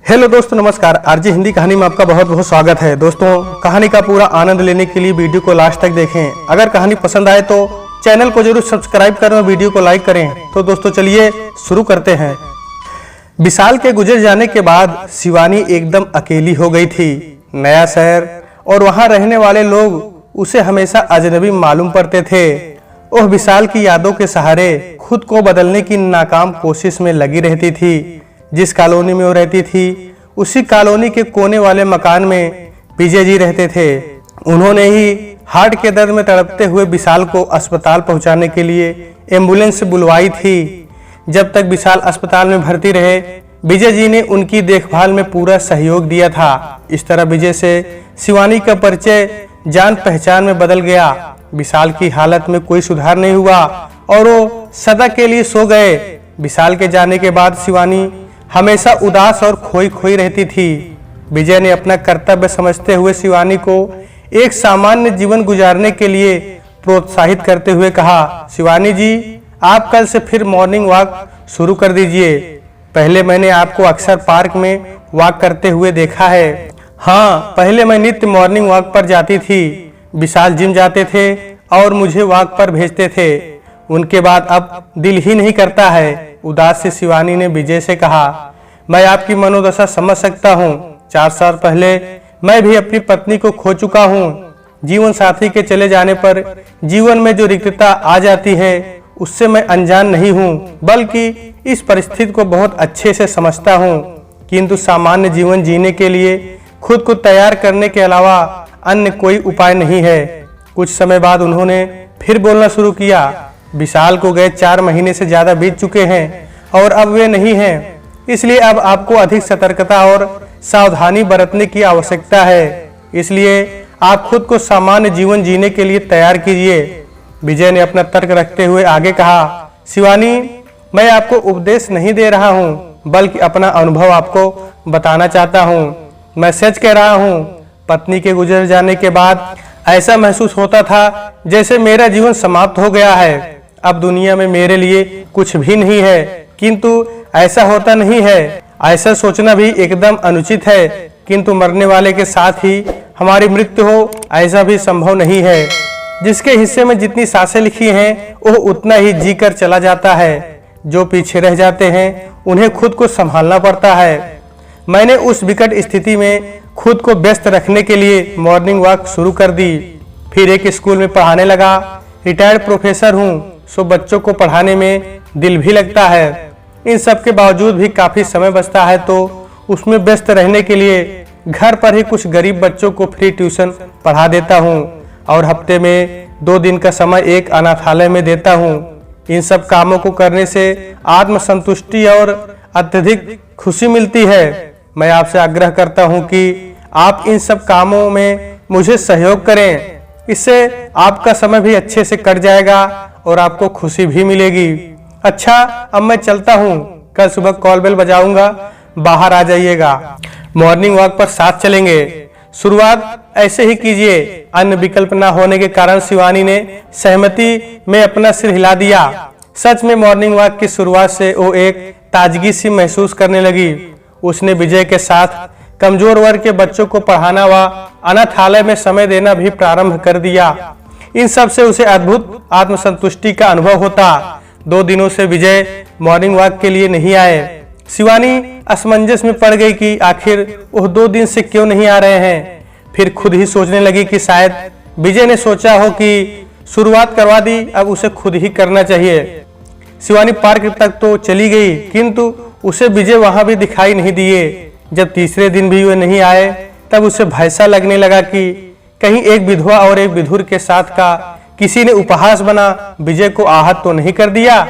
Hello दोस्तों, नमस्कार। RJ Hindi कहानी में आपका बहुत बहुत स्वागत है। दोस्तों, कहानी का पूरा आनंद लेने के लिए वीडियो को लास्ट तक देखें। अगर कहानी पसंद आए तो चैनल को जरूर सब्सक्राइब करें और वीडियो को लाइक करें। तो दोस्तों चलिए शुरू करते हैं। विशाल के गुजर जाने के बाद शिवानी एकदम अकेली हो गई थी। नया शहर और वहां रहने वाले लोग उसे हमेशा अजनबी मालूम पड़ते थे। वह विशाल की यादों के सहारे खुद को बदलने की नाकाम कोशिश में लगी रहती थी। जिस कॉलोनी में वो रहती थी उसी कॉलोनी के कोने वाले मकान में विजय जी रहते थे। उन्होंने ही हार्ट के दर्द में तड़पते हुए विशाल को अस्पताल पहुंचाने के लिए एम्बुलेंस बुलवाई थी। जब तक विशाल अस्पताल में भर्ती रहे, विजय जी ने उनकी देखभाल में पूरा सहयोग दिया था। इस तरह विजय से शिवानी का परिचय जान पहचान में बदल गया। विशाल की हालत में कोई सुधार नहीं हुआ और वो सदा के लिए सो गए। विशाल के जाने के बाद शिवानी हमेशा उदास और खोई खोई रहती थी। विजय ने अपना कर्तव्य समझते हुए शिवानी को एक सामान्य जीवन गुजारने के लिए प्रोत्साहित करते हुए कहा, शिवानी जी, आप कल से फिर मॉर्निंग वॉक शुरू कर दीजिए। पहले मैंने आपको अक्सर पार्क में वॉक करते हुए देखा है। हाँ, पहले मैं नित्य मॉर्निंग वॉक पर जाती थी। विशाल जिम जाते थे और मुझे वॉक पर भेजते थे। उनके बाद अब दिल ही नहीं करता है। उदास से शिवानी ने विजय से कहा, मैं आपकी मनोदशा समझ सकता हूँ। 4 साल पहले मैं भी अपनी पत्नी को खो चुका हूँ। जीवन साथी के चले जाने पर जीवन में जो रिक्तता आ जाती है उससे मैं अनजान नहीं हूँ, बल्कि इस परिस्थिति को बहुत अच्छे से समझता हूँ। किंतु सामान्य जीवन जीने के लिए खुद को तैयार करने के अलावा अन्य कोई उपाय नहीं है। कुछ समय बाद उन्होंने फिर बोलना शुरू किया, विशाल को गए 4 महीने से ज्यादा बीत चुके हैं और अब वे नहीं हैं। इसलिए अब आपको अधिक सतर्कता और सावधानी बरतने की आवश्यकता है। इसलिए आप खुद को सामान्य जीवन जीने के लिए तैयार कीजिए। विजय ने अपना तर्क रखते हुए आगे कहा, शिवानी, मैं आपको उपदेश नहीं दे रहा हूँ, बल्कि अपना अनुभव आपको बताना चाहता हूँ। मैं सच कह रहा हूँ, पत्नी के गुजर जाने के बाद ऐसा महसूस होता था जैसे मेरा जीवन समाप्त हो गया है। अब दुनिया में मेरे लिए कुछ भी नहीं है। किंतु ऐसा होता नहीं है। ऐसा सोचना भी एकदम अनुचित है। किंतु मरने वाले के साथ ही हमारी मृत्यु हो, ऐसा भी संभव नहीं है। जिसके हिस्से में जितनी सांसें लिखी हैं वो उतना ही जीकर चला जाता है। जो पीछे रह जाते हैं उन्हें खुद को संभालना पड़ता है। मैंने उस विकट स्थिति में खुद को व्यस्त रखने के लिए मॉर्निंग वॉक शुरू कर दी। फिर एक स्कूल में पढ़ाने लगा। रिटायर्ड प्रोफेसर हूँ, सो बच्चों को पढ़ाने में दिल भी लगता है। इन सब के बावजूद भी काफी समय बचता है तो उसमें व्यस्त रहने के लिए घर पर ही कुछ गरीब बच्चों को फ्री ट्यूशन पढ़ा देता हूँ और हफ्ते में 2 दिन का समय एक अनाथालय में देता हूँ। इन सब कामों को करने से आत्मसंतुष्टि और अत्यधिक खुशी मिलती है। मैं आपसे आग्रह करता हूँ कि आप इन सब कामों में मुझे सहयोग करें। इससे आपका समय भी अच्छे से कट जाएगा और आपको खुशी भी मिलेगी। अच्छा, अब मैं चलता हूँ। कल सुबह कॉल बेल बजाऊंगा, बाहर आ जाइएगा। मॉर्निंग वॉक पर साथ चलेंगे। शुरुआत ऐसे ही कीजिए। अन्य विकल्प न होने के कारण शिवानी ने सहमति में अपना सिर हिला दिया। सच में मॉर्निंग वॉक की शुरुआत से वो एक ताजगी सी महसूस करने लगी। उसने विजय के साथ कमजोर वर्ग के बच्चों को पढ़ाना व अनाथालय में समय देना भी प्रारंभ कर दिया। इन सब से उसे अद्भुत आत्मसंतुष्टि का अनुभव होता। 2 दिनों से विजय मॉर्निंग वॉक के लिए नहीं आए। शिवानी असमंजस में पड़ गई कि आखिर वो 2 दिन से क्यों नहीं आ रहे हैं। फिर खुद ही सोचने लगी कि शायद विजय ने सोचा हो कि शुरुआत करवा दी, अब उसे खुद ही करना चाहिए। शिवानी पार्क तक तो चली गई, किंतु उसे विजय वहां भी दिखाई नहीं दिए। जब तीसरे दिन भी वे नहीं आए तब उसे भय सा लगने लगा कि कहीं एक विधवा और एक विधुर के साथ का किसी ने उपहास बना विजय को आहत तो नहीं कर दिया।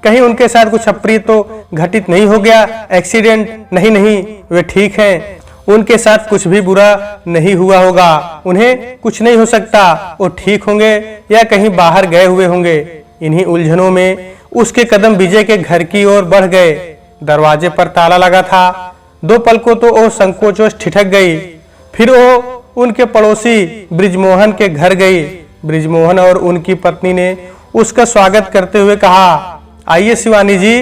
कहीं उनके साथ कुछ अप्रिय तो घटित नहीं हो गया। एक्सीडेंट नहीं, वे ठीक हैं। उनके साथ कुछ भी बुरा नहीं हुआ होगा। उन्हें कुछ नहीं हो सकता। वो ठीक होंगे या कहीं बाहर गए हुए होंगे। इन्हीं उलझनों में उसके कदम विजय के घर की ओर बढ़ गए। दरवाजे पर ताला लगा था। 2 पल को तो वो संकोचवश ठिठक गई। फिर वो उनके पड़ोसी ब्रिजमोहन के घर गई। ब्रिजमोहन और उनकी पत्नी ने उसका स्वागत करते हुए कहा, आइए शिवानी जी,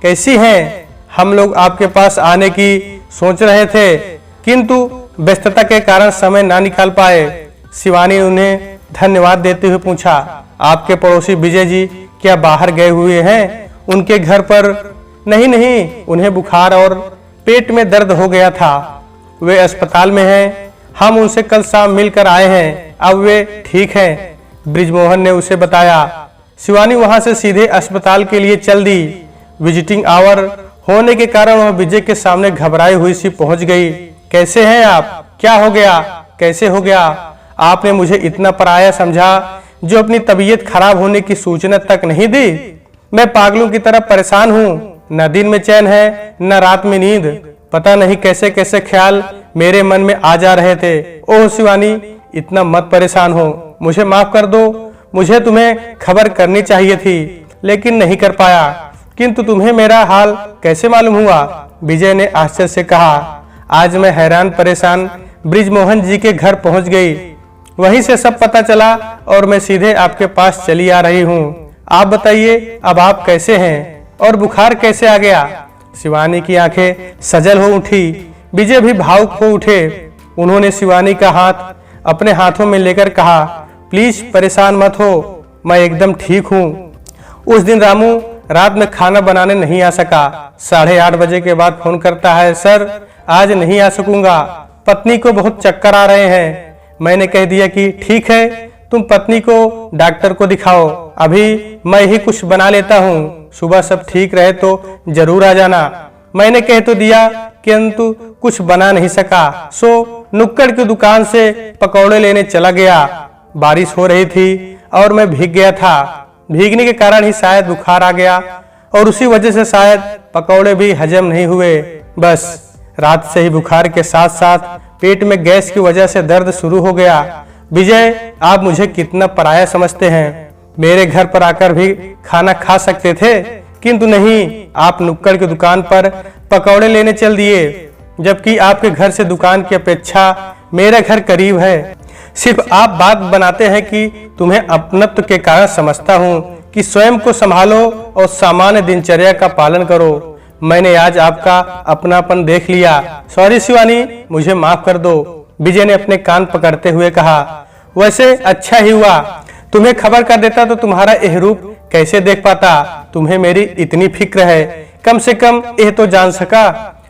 कैसी हैं? हम लोग आपके पास आने की सोच रहे थे, किंतु व्यस्तता के कारण समय ना निकाल पाए। शिवानी ने उन्हें धन्यवाद देते हुए पूछा, आपके पड़ोसी विजय जी क्या बाहर गए हुए हैं? उनके घर पर? नहीं नहीं, उन्हें बुखार और पेट में दर्द हो गया था, वे अस्पताल में हैं। हम उनसे कल शाम मिलकर आए हैं, अब वे ठीक हैं, ब्रिजमोहन ने उसे बताया। शिवानी वहां से सीधे अस्पताल के लिए चल दी। विजिटिंग आवर होने के कारण वह विजय के सामने घबराई हुई सी पहुंच गई। कैसे हैं आप? क्या हो गया? कैसे हो गया? आपने मुझे इतना पराया समझा जो अपनी तबीयत खराब होने की सूचना तक नहीं दी। मैं पागलों की तरह परेशान हूँ, न दिन में चैन है न रात में नींद। पता नहीं कैसे कैसे ख्याल मेरे मन में आ जा रहे थे। ओह शिवानी, इतना मत परेशान हो, मुझे माफ कर दो। मुझे तुम्हें खबर करनी चाहिए थी, लेकिन नहीं कर पाया। किंतु तुम्हें मेरा हाल कैसे मालूम हुआ? विजय ने आश्चर्य से कहा। आज मैं हैरान परेशान ब्रिजमोहन जी के घर पहुंच गई, वहीं से सब पता चला और मैं सीधे आपके पास चली आ रही हूँ। आप बताइए, अब आप कैसे हैं और बुखार कैसे आ गया? शिवानी की आंखें सजल हो उठी। विजय भी भावुक हो उठे। उन्होंने शिवानी का हाथ अपने हाथों में लेकर कहा, प्लीज परेशान मत हो, मैं एकदम ठीक हूँ। उस दिन रामू रात में खाना बनाने नहीं आ सका। 8:30 बजे के बाद फोन करता है, सर आज नहीं आ सकूंगा, पत्नी को बहुत चक्कर आ रहे हैं। मैंने कह दिया कि ठीक है, तुम पत्नी को डॉक्टर को दिखाओ, अभी मैं ही कुछ बना लेता हूँ, सुबह सब ठीक रहे तो जरूर आ जाना। मैंने कह तो दिया, किंतु कुछ बना नहीं सका, सो नुक्कड़ की दुकान से पकौड़े लेने चला गया। बारिश हो रही थी और मैं भीग गया था। भीगने के कारण ही शायद बुखार आ गया और उसी वजह से शायद पकौड़े भी हजम नहीं हुए। बस रात से ही बुखार के साथ साथ पेट में गैस की वजह से दर्द शुरू हो गया। विजय, आप मुझे कितना पराया समझते हैं। मेरे घर पर आकर भी खाना खा सकते थे, किंतु नहीं, आप नुक्कड़ की दुकान पर पकौड़े लेने चल दिए, जबकि आपके घर से दुकान की अपेक्षा मेरा घर करीब है। सिर्फ आप बात बनाते हैं कि तुम्हें अपनत्व के कारण समझता हूँ कि स्वयं को संभालो और सामान्य दिनचर्या का पालन करो। मैंने आज आपका अपनापन देख लिया। सॉरी शिवानी, मुझे माफ कर दो, विजय ने अपने कान पकड़ते हुए कहा। वैसे अच्छा ही हुआ, तुम्हें खबर कर देता तो तुम्हारा यह रूप कैसे देख पाता। तुम्हें मेरी इतनी फिक्र है, कम से कम यह तो जान सका।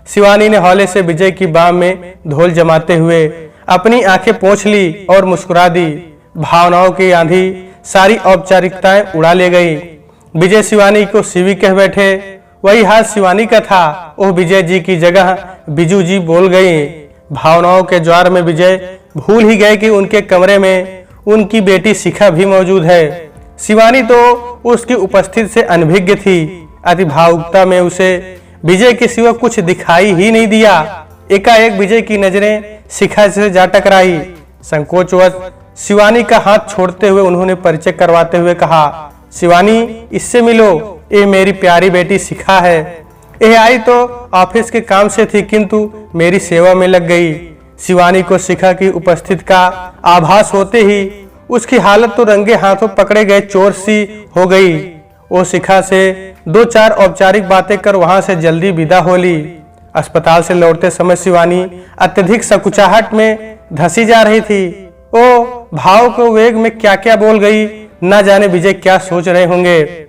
शिवानी ने हौले से विजय की बाह में धोल जमाते हुए अपनी आंखें पोंछ ली और मुस्कुरा दी। भावनाओं की आंधी सारी औपचारिकताएं उड़ा ले गई। विजय शिवानी को शिवी कह बैठे, वही हाल शिवानी का था। ओह विजय जी की जगह बिजू जी बोल गई। भावनाओं के ज्वार में विजय भूल ही गए कि उनके कमरे में उनकी बेटी शिखा भी मौजूद है। शिवानी तो उसकी उपस्थिति से अनभिज्ञ थी। अति भावुकता में उसे विजय के सिवा कुछ दिखाई ही नहीं दिया। एकाएक विजय की नजरें शिखा से जा टकराई। संकोचवश शिवानी का हाथ छोड़ते हुए उन्होंने परिचय करवाते हुए कहा, शिवानी इससे मिलो, ये मेरी प्यारी बेटी शिखा है। यह आई तो ऑफिस के काम से थी, किंतु मेरी सेवा में लग गई। शिवानी को शिखा की उपस्थिति का आभास होते ही उसकी हालत तो रंगे हाथों पकड़े गए चोर सी हो गई। वो शिखा से 2-4 औपचारिक बातें कर वहां से जल्दी विदा हो ली। अस्पताल से लौटते समय शिवानी अत्यधिक संकुचाहट में धसी जा रही थी। ओ भाव को वेग में क्या क्या बोल गई, न जाने विजय क्या सोच रहे होंगे।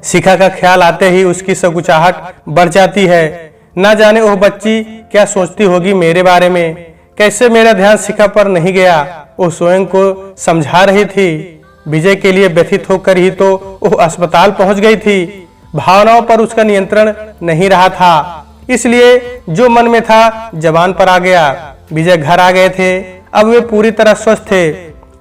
शिखा का ख्याल आते ही उसकी संकुचाहट बढ़ जाती है। न जाने वह बच्ची क्या सोचती होगी मेरे बारे में। कैसे मेरा ध्यान शिखा पर नहीं गया। वो स्वयं को समझा रही थी। विजय के लिए व्यथित होकर ही तो वह अस्पताल पहुंच गई थी। भावनाओं पर उसका नियंत्रण नहीं रहा था, इसलिए जो मन में था जबान पर आ गया। विजय घर आ गए थे, अब वे पूरी तरह स्वस्थ थे।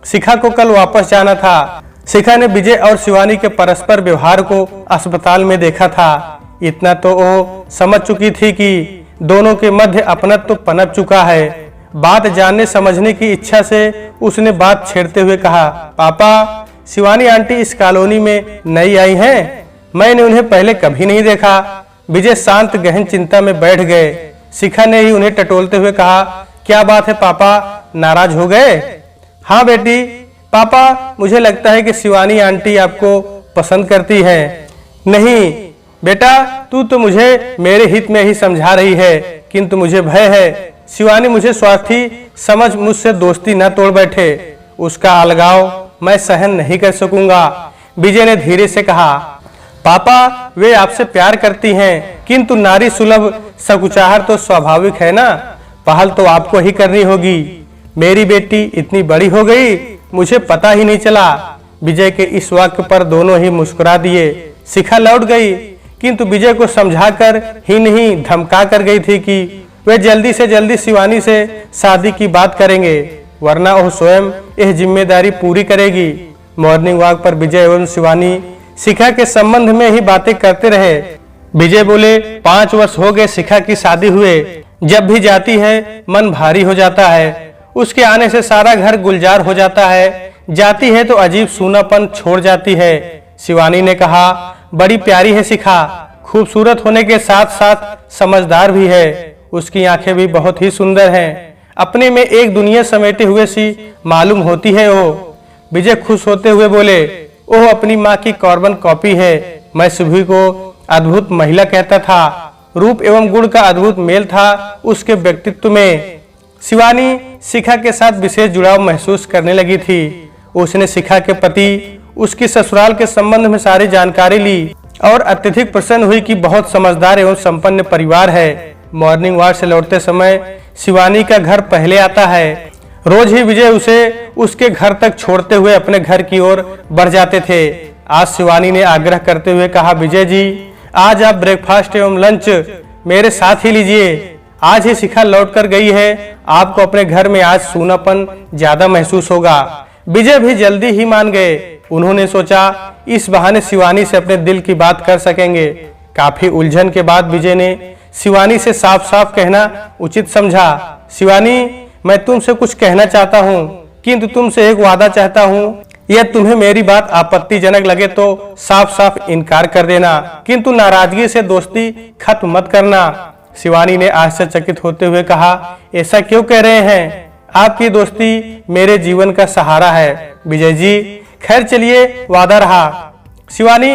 शिखा को कल वापस जाना था। शिखा ने विजय और शिवानी के परस्पर व्यवहार को अस्पताल में देखा था। इतना तो वो समझ चुकी थी कि दोनों के मध्य अपनत्व तो पनप चुका है। बात जानने समझने की इच्छा से उसने बात छेड़ते हुए कहा, पापा शिवानी आंटी इस कॉलोनी में नई आई हैं, मैंने उन्हें पहले कभी नहीं देखा। विजय शांत गहन चिंता में बैठ गए। शिखा ने ही उन्हें टटोलते हुए कहा, क्या बात है पापा, नाराज हो गए? हाँ बेटी, पापा मुझे लगता है कि शिवानी आंटी आपको पसंद करती हैं। नहीं, बेटा तू तो मुझे मेरे हित में ही समझा रही है, किंतु मुझे भय है शिवानी मुझे स्वार्थी समझ मुझसे दोस्ती न तोड़ बैठे। उसका अलगाव मैं सहन नहीं कर सकूंगा। विजय ने धीरे से कहा, पापा वे आपसे प्यार करती हैं, किंतु नारी सुलभ सकुचाहट तो स्वाभाविक है ना, पहल तो आपको ही करनी होगी। मेरी बेटी इतनी बड़ी हो गई, मुझे पता ही नहीं चला। विजय के इस वाक्य पर दोनों ही मुस्कुरा दिए। शिखा लौट गई, किंतु विजय को समझाकर ही नहीं धमका कर गई थी कि वे जल्दी से जल्दी शिवानी से शादी की बात करेंगे, वरना वह स्वयं यह जिम्मेदारी पूरी करेगी। मॉर्निंग वॉक पर विजय एवं शिवानी शिखा के संबंध में ही बातें करते रहे। विजय बोले, 5 वर्ष हो गए शिखा की शादी हुए, जब भी जाती है मन भारी हो जाता है। उसके आने से सारा घर गुलजार हो जाता है, जाती है तो अजीब सूनापन छोड़ जाती है। शिवानी ने कहा, बड़ी प्यारी है शिखा, खूबसूरत होने के साथ साथ समझदार भी है। उसकी आंखें भी बहुत ही सुंदर हैं, अपने में एक दुनिया समेटे हुए सी मालूम होती है वो। विजय खुश होते हुए बोले, ओह अपनी माँ की कार्बन कॉपी है। मैं सुभी को अद्भुत महिला कहता था, रूप एवं गुण का अद्भुत मेल था उसके व्यक्तित्व में। शिवानी शिखा के साथ विशेष जुड़ाव महसूस करने लगी थी। उसने शिखा के पति उसकी ससुराल के संबंध में सारी जानकारी ली और अत्यधिक प्रसन्न हुई कि बहुत समझदार एवं संपन्न परिवार है। मॉर्निंग वॉक से लौटते समय शिवानी का घर पहले आता है। रोज ही विजय उसे उसके घर तक छोड़ते हुए अपने घर की ओर बढ़ जाते थे। आज शिवानी ने आग्रह करते हुए कहा, विजय जी आज आप ब्रेकफास्ट एवं लंच मेरे साथ ही लीजिए। आज ही शिखा लौट कर गई है, आपको अपने घर में आज सूनापन ज्यादा महसूस होगा। विजय भी जल्दी ही मान गए। उन्होंने सोचा इस बहाने शिवानी से अपने दिल की बात कर सकेंगे। काफी उलझन के बाद विजय ने शिवानी से साफ साफ कहना उचित समझा, शिवानी मैं तुमसे कुछ कहना चाहता हूँ, किंतु तुमसे एक वादा चाहता हूँ। यह तुम्हें मेरी बात आपत्तिजनक लगे तो साफ साफ इनकार कर देना, किंतु नाराजगी से दोस्ती खत्म मत करना। शिवानी ने आश्चर्यचकित होते हुए कहा, ऐसा क्यों कह रहे हैं? आपकी दोस्ती मेरे जीवन का सहारा है विजय जी। खैर चलिए, वादा रहा। शिवानी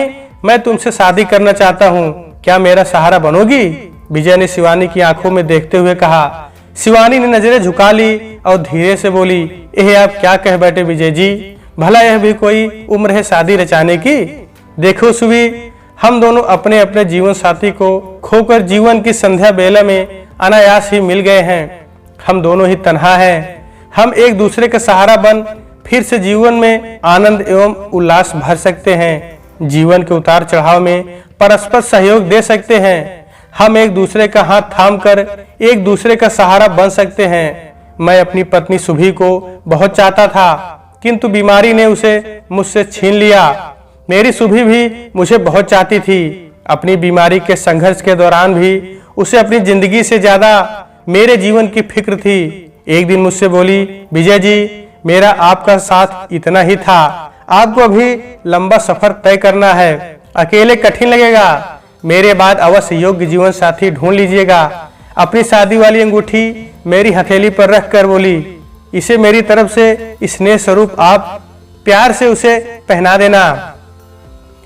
मैं तुमसे शादी करना चाहता हूँ, क्या मेरा सहारा बनोगी? विजय ने शिवानी की आंखों में देखते हुए कहा। शिवानी ने नजरें झुका ली और धीरे से बोली, यह आप क्या कह बैठे विजय जी, भला यह भी कोई उम्र है शादी रचाने की? देखो सुवी, हम दोनों अपने अपने जीवन साथी को खोकर जीवन की संध्या बेला में अनायास ही मिल गए हैं। हम दोनों ही तन्हा हैं। हम एक दूसरे का सहारा बन फिर से जीवन में आनंद एवं उल्लास भर सकते हैं। जीवन के उतार चढ़ाव में परस्पर सहयोग दे सकते हैं। हम एक दूसरे का हाथ थामकर एक दूसरे का सहारा बन सकते हैं। मैं अपनी पत्नी सुभी को बहुत चाहता था, किंतु बीमारी ने उसे मुझसे छीन लिया। मेरी सुभी भी मुझे बहुत चाहती थी। अपनी बीमारी के संघर्ष के दौरान भी उसे अपनी जिंदगी से ज्यादा मेरे जीवन की फिक्र थी। एक दिन मुझसे बोली, विजय जी मेरा आपका साथ इतना ही था, आपको अभी लंबा सफर तय करना है, अकेले कठिन लगेगा, मेरे बाद अवश्य योग्य जीवन साथी ढूंढ लीजिएगा। अपनी शादी वाली अंगूठी मेरी हथेली पर रख कर बोली, इसे मेरी तरफ से स्नेह स्वरूप आप प्यार से उसे पहना देना।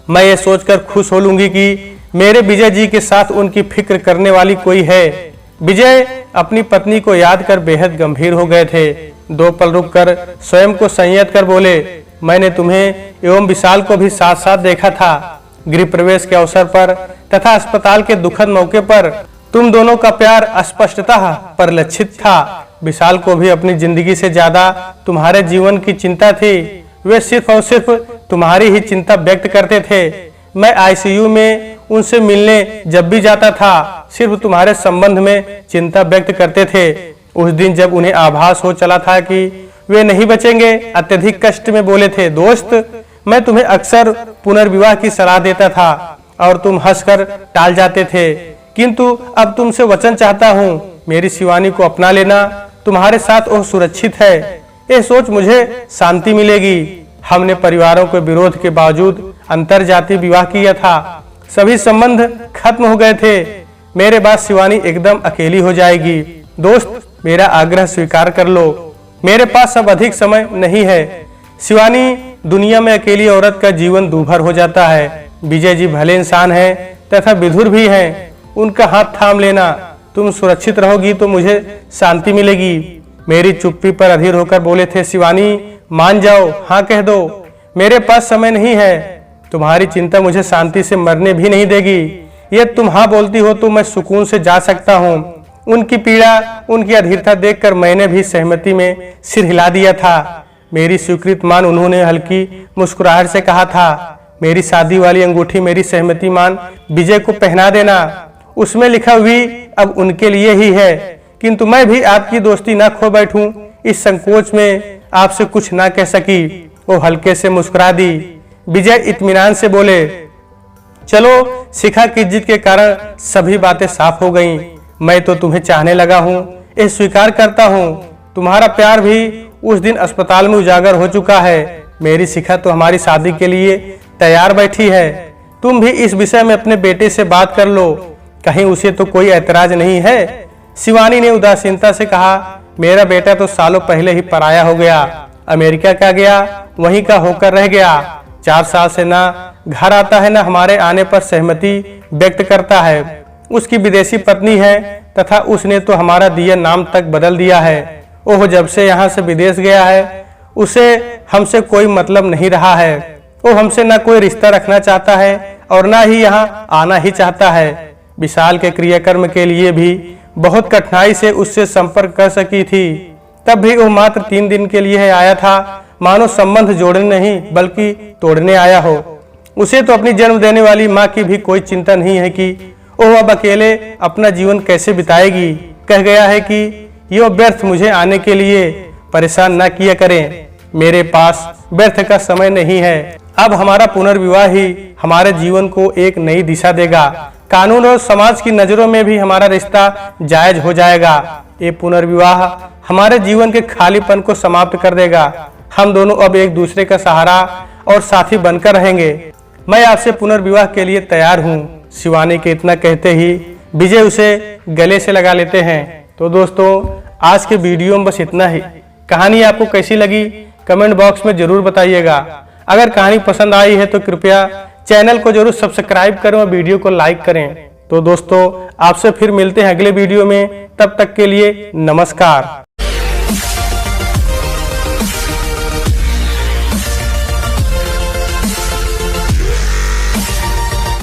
मैं ये सोचकर खुश हो लूंगी कि मेरे विजय जी के साथ उनकी फिक्र करने वाली कोई है। विजय अपनी पत्नी को याद कर बेहद गंभीर हो गए थे। 2 पल रुककर स्वयं को संयत कर बोले, मैंने तुम्हें एवं विशाल को भी साथ साथ देखा था। गृह प्रवेश के अवसर पर तथा अस्पताल के दुखद मौके पर तुम दोनों का प्यार स्पष्टतः परिलक्षित था। विशाल को भी अपनी जिंदगी से ज्यादा तुम्हारे जीवन की चिंता थी। वे सिर्फ और सिर्फ तुम्हारी ही चिंता व्यक्त करते थे। मैं आईसीयू में उनसे मिलने जब भी जाता था, सिर्फ तुम्हारे संबंध में चिंता व्यक्त करते थे। उस दिन जब उन्हें आभास हो चला था कि वे नहीं बचेंगे, अत्यधिक कष्ट में बोले थे, दोस्त मैं तुम्हें अक्सर पुनर्विवाह की सलाह देता था और तुम हंसकर टाल जाते थे, किंतु अब तुमसे वचन चाहता हूँ, मेरी शिवानी को अपना लेना। तुम्हारे साथ वह सुरक्षित है, यह सोच मुझे शांति मिलेगी। हमने परिवारों के विरोध के बावजूद अंतर जाति विवाह किया था, सभी संबंध खत्म हो गए थे। मेरे बाद शिवानी एकदम अकेली हो जाएगी। दोस्त मेरा आग्रह स्वीकार कर लो, मेरे पास अब अधिक समय नहीं है। शिवानी दुनिया में अकेली औरत का जीवन दूभर हो जाता है। विजय जी भले इंसान है, तथा विधुर भी हैं, उनका हाथ थाम लेना। तुम सुरक्षित रहोगी तो मुझे शांति मिलेगी। मेरी चुप्पी पर अधीर होकर बोले थे शिवानी, मान जाओ, हाँ कह दो, मेरे पास समय नहीं है। तुम्हारी चिंता मुझे शांति से मरने भी नहीं देगी। ये तुम हाँ बोलती हो तो मैं सुकून से जा सकता हूँ। उनकी पीड़ा, उनकी अधीरता देखकर मैंने भी सहमति में सिर हिला दिया था। मेरी स्वीकृत मान उन्होंने हल्की मुस्कुराहट से कहा था, मेरी शादी वाली अंगूठी मेरी सहमति मान विजय को पहना देना। उसमें लिखा हुई अब उनके लिए ही है, किंतु मैं भी आपकी दोस्ती ना खो बैठूं, इस संकोच में आपसे कुछ ना कह सकी। वो हल्के से मुस्कुरा दी। विजय इत्मीनान से बोले, चलो, शिखा की जिद के कारण सभी बातें साफ हो गईं। मैं तो तुम्हें चाहने लगा हूँ, ये स्वीकार करता हूँ। तुम्हारा प्यार भी उस दिन अस्पताल में उजागर हो चुका है। मेरी शिखा तो हमारी शादी के लिए तैयार बैठी है। तुम भी इस विषय में अपने बेटे से बात कर लो, कहीं उसे तो कोई ऐतराज नहीं है। शिवानी ने उदासीनता से कहा, मेरा बेटा तो सालों पहले ही पराया हो गया, अमेरिका का गया, वहीं का होकर रह गया। 4 साल से ना घर आता है, ना हमारे आने पर सहमति व्यक्त करता है। उसकी विदेशी पत्नी है तथा उसने तो हमारा दिया नाम तक बदल दिया है। ओह, जब से यहाँ से विदेश गया है उसे हमसे कोई मतलब नहीं रहा है। वो हमसे ना कोई रिश्ता रखना चाहता है और ना ही यहाँ आना ही चाहता है। विशाल के क्रियाकर्म के लिए भी बहुत कठिनाई से उससे संपर्क कर सकी थी, तब भी वो मात्र 3 दिन के लिए आया था, मानो संबंध जोड़ने नहीं बल्कि तोड़ने आया हो। उसे तो अपनी जन्म देने वाली माँ की भी कोई चिंता नहीं है कि वो अब अकेले अपना जीवन कैसे बिताएगी। कह गया है कि ये व्यर्थ मुझे आने के लिए परेशान ना किया करें, मेरे पास व्यर्थ का समय नहीं है। अब हमारा पुनर्विवाह ही हमारे जीवन को एक नई दिशा देगा। कानून और समाज की नजरों में भी हमारा रिश्ता जायज हो जाएगा। ये पुनर्विवाह हमारे जीवन के खालीपन को समाप्त कर देगा। हम दोनों अब एक दूसरे का सहारा और साथी बनकर रहेंगे। मैं आपसे पुनर्विवाह के लिए तैयार हूँ। शिवानी के इतना कहते ही विजय उसे गले से लगा लेते हैं। तो दोस्तों, आज के वीडियो में बस इतना ही। कहानी आपको कैसी लगी कमेंट बॉक्स में जरूर बताइएगा। अगर कहानी पसंद आई है तो कृपया चैनल को जरूर सब्सक्राइब करें और वीडियो को लाइक करें। तो दोस्तों, आपसे फिर मिलते हैं अगले वीडियो में। तब तक के लिए नमस्कार।